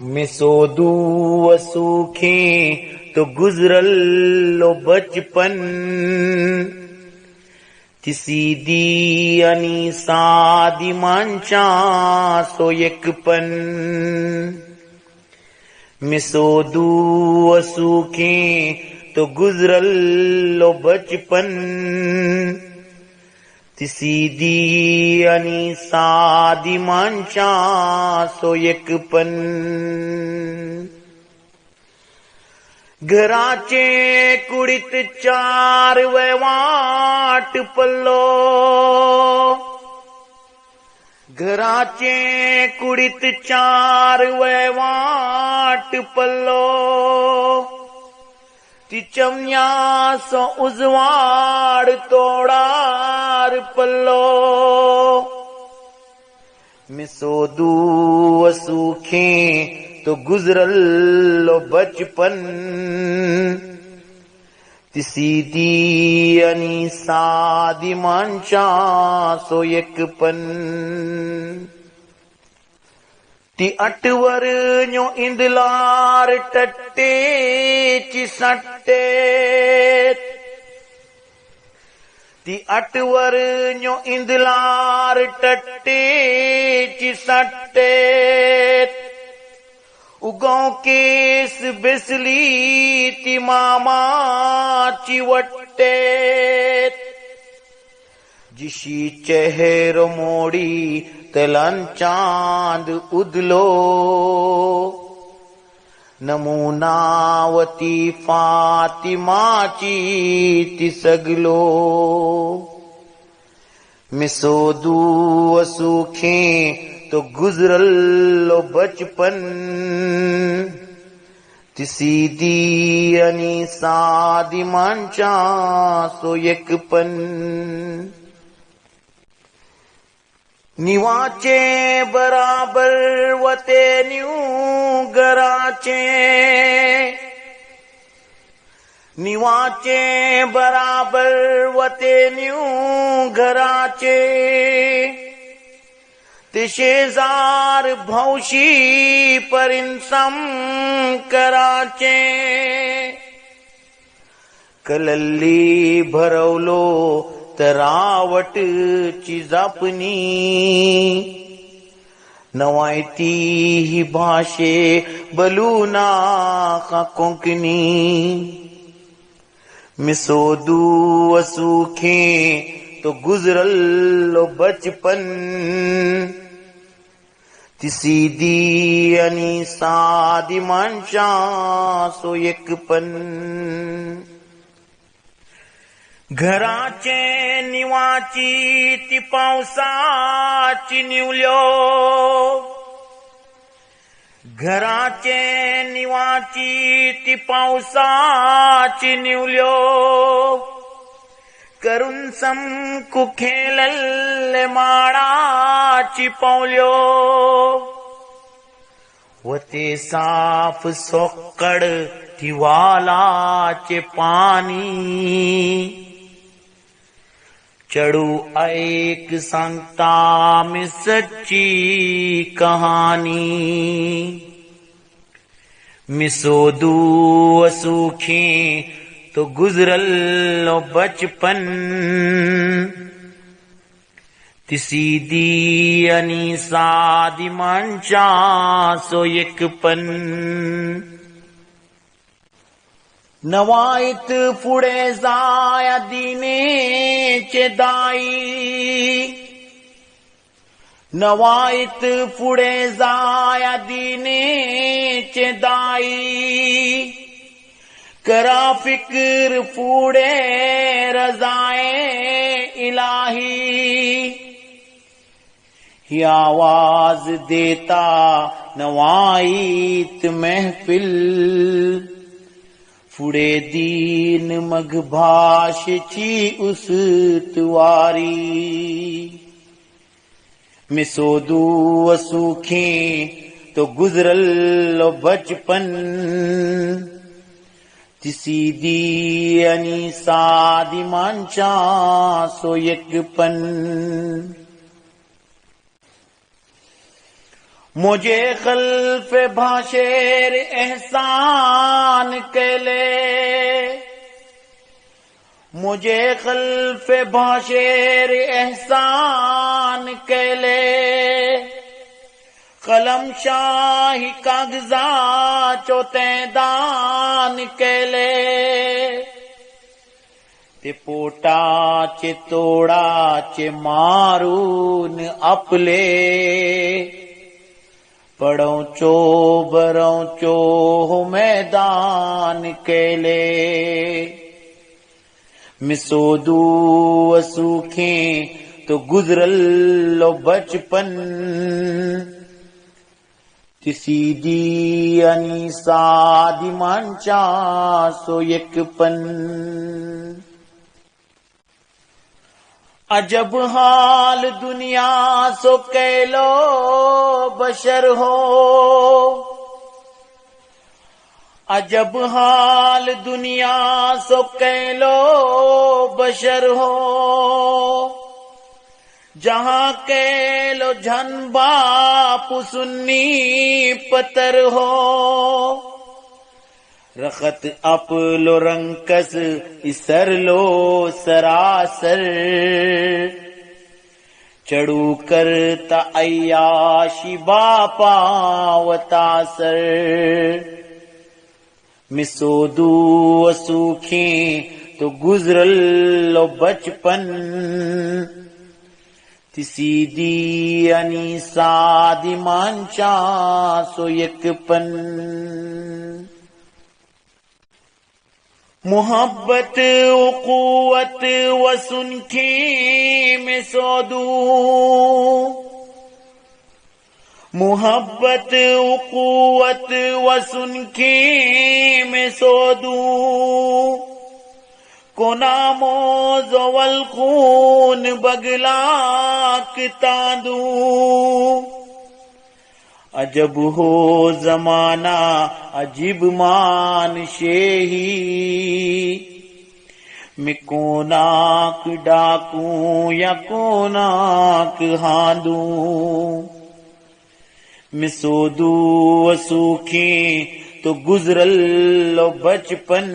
مسودو وسوکھیں تو گزرلو بچپن تسی دی انی سادی مانچاں سو یک پن مسودو وسوکھیں تو گزرلو بچپن تسی دی انی سادی مانچاں سو یک پن گھراچے کڑت چار ویواٹ پلو گھراچے کڑت چار ویواٹ پلو تی چمیا سو ازواڑ توڑار پلو مسودو وسوکھیں تو گزرلو بچپن تسی دی انی سادی مانچاں سو یک پن تی اٹور نیو اندلار ٹٹے چی سٹے تی اٹور نیو اندلار ٹٹے چی سٹے اگاؤں کیس بسلی تی ماما چی وٹے جشی چہر موڑی تلن چاند ادلو نموناوتی فاطمہ چی سگلو مسودو وسوکھیں تو گزرلو بچپن تسی دی انی سادی مانچاں سو یک پن نیواچے برابر وتے نیو گراچے نیواچے برابر وتے نیو گراچے تشیزار بھوشی پرنسم کراچے کللی بھرولو تراوٹ چیز اپنی نوائتی ہی بھاشے بلونا خا کونکنی مسودو وسوکھیں تو گزرلو بچپن تسی دی انی سادی مانچاں سو یک پن گھراچے نیواچی تی پاؤسا چی نیولیو گھراچے نیواچی تی پاؤسا چی نیولیو کرن سم کو کھیلل ماڑا چی پولیو وتے صاف سوکڑ تی والا چے پانی چڑو ایک سنگتا میں سچی کہانی مسودو وسوکھیں تو گزرلو بچپن تسی دی انی سادی مانچاں سو یک پن نوائت فڑے زایا دینے چے دائی نوائت فڑے زایا دینے چے دائی کرا فکر فوڑے رضائے الہی ہی آواز دیتا نوائت محفل فوڑے دین مگ بھاش چی اس تواری مسودو وسوکھیں تو گزرلو بچپن تسی دی انی سادی مانچاں سو یک پن مجھے خلف بھاشیر احسان کے لے، مجھے خلف بھاشیر احسان کے لے، قلم شاہی کاغذات چوتیں دان کے لے، تے پوٹا چے توڑا چے مارون اپلے، پڑھوں چو بروں چو میدان کے لے، مسودو اسوکھیں تو گزرلو بچپن، تسی دی انی سادی مانچا سو یک پن، عجب حال دنیا سو کہلو بشر ہو، عجب حال دنیا سو کہلو بشر ہو، جہاں کہلو جھن باپ سنی پتر ہو، رخت اپلو رنکس اسر لو سراسر، چڑو کرتا عیاشی باپا و تاثر، مسودو اسوکھیں تو گزرلو بچپن، تسی دی انی سادی مانچا سو یک پن، محبت و قوت و سنکھی میں سودو، محبت و قوت و سنکھی میں سودو، کنامو زول خون بگلاک تاندو، عجب ہو زمانہ عجب مان شیہی، میں کوناک ڈاکوں یا کوناک ہاندوں، میں سودو اسوکھیں تو گزرلو بچپن،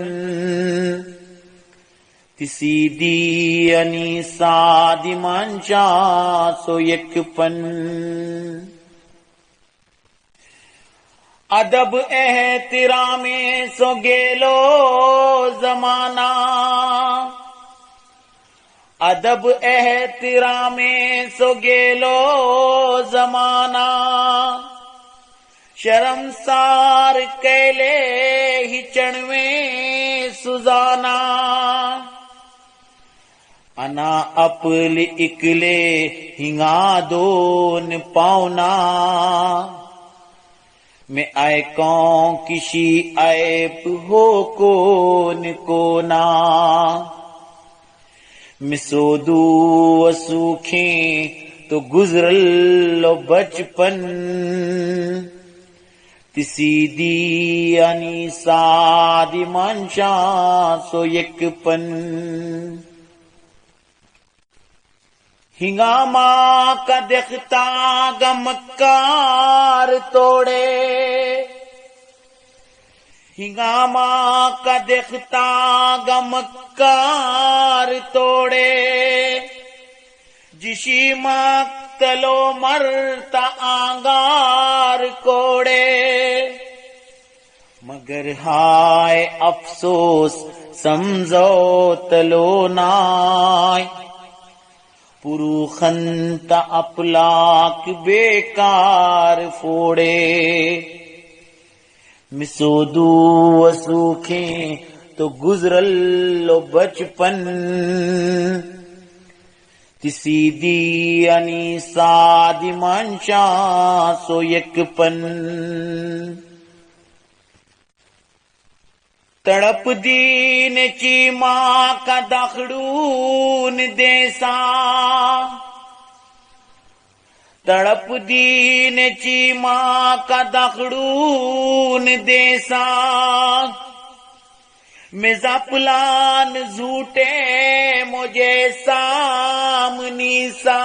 تسی دی انی سادی مانچا سو یک پن، ادب احترام سو گیلو زمانہ، ادب احترام سو گیلو زمانہ، شرم سار کیلے ہی چڑویں سزانا، انا اپل اکلے ہنگا دون پاؤنا، میں آئے کون کشی عیب ہو کون کونا، مسودو اسوکھیں تو گزرلو بچپن، تسی دی انی سادی مانچا سو یک پن، ہنگاما کا دیکھتا گا مکار توڑے، ہنگاما کا دیکھتا گا مکار توڑے، جشی مقتلو مرتا آنگار کوڑے، مگر ہائے افسوس سمجھو تلو نائے، پرو خنتا اپلاک بیکار فوڑے، مسودو اسوکھیں تو گزرلو بچپن، تسی دی انی سادی مانچا سو یک پن، تڑپ دین چی ماں کا دخڑون دیسا، تڑپ دین چی ماں کا دخڑون دیسا، مزا پلان زوٹے مجھے سامنی سا،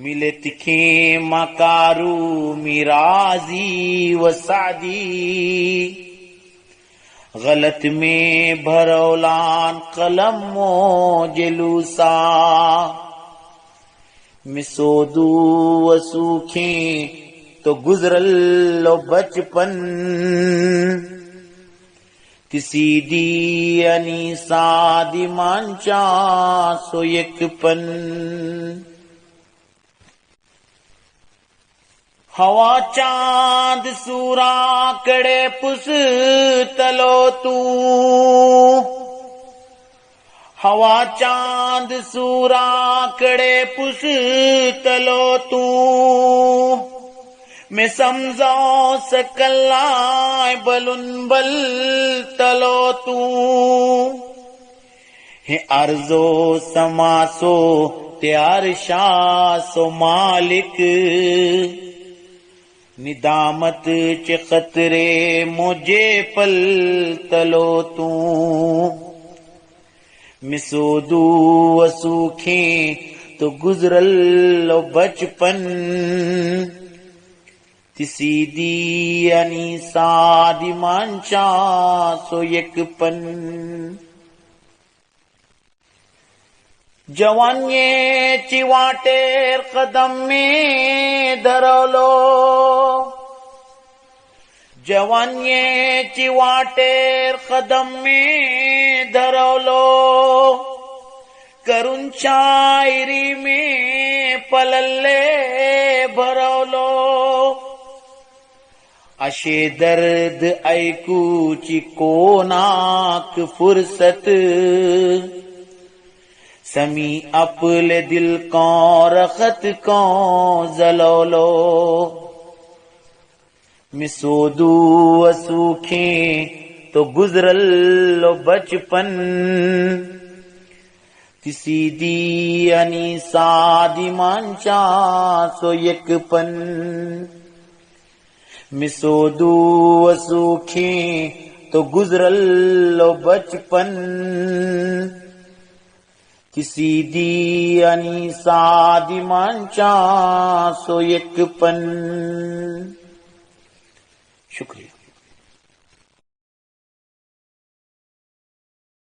ملے تکھیں مکارو میرازی و سعدی غلط میں بھرولان قلم و جلوسا مسودو و سوکھیں تو گزرلو بچپن کسی دی انیسا دی مانچا سو یک پن ہوا چاند سورا کڑے پس تلو تو ہوا چاند سورا کڑے پس تلو تو میں سمجھو سکلائے بلن بل تلو تو ہے ارزو سماسو تیار شاسو مالک ندامت چے خطرے مجھے پل تلو تو مسودو و سوکھیں تو گزرلو بچپن تسی دی انیسا دی مانچا سو یک پن جوانیے چیواٹیر قدم میں درولو جوانیے چیواٹیر قدم میں درولو کرن شاعری میں پللے بھرولو اشے درد اے کوچی کوناک فرصت سمی اپل دل کو رخت کو زلولو مسودو و سوکھیں تو گزرلو بچپن کسی دی انیسا دی مانچا سو یک پن مسودو و سوکھیں تو گزرلو بچپن کسی دی انیسا دی مانچا سو یک پن شکریہ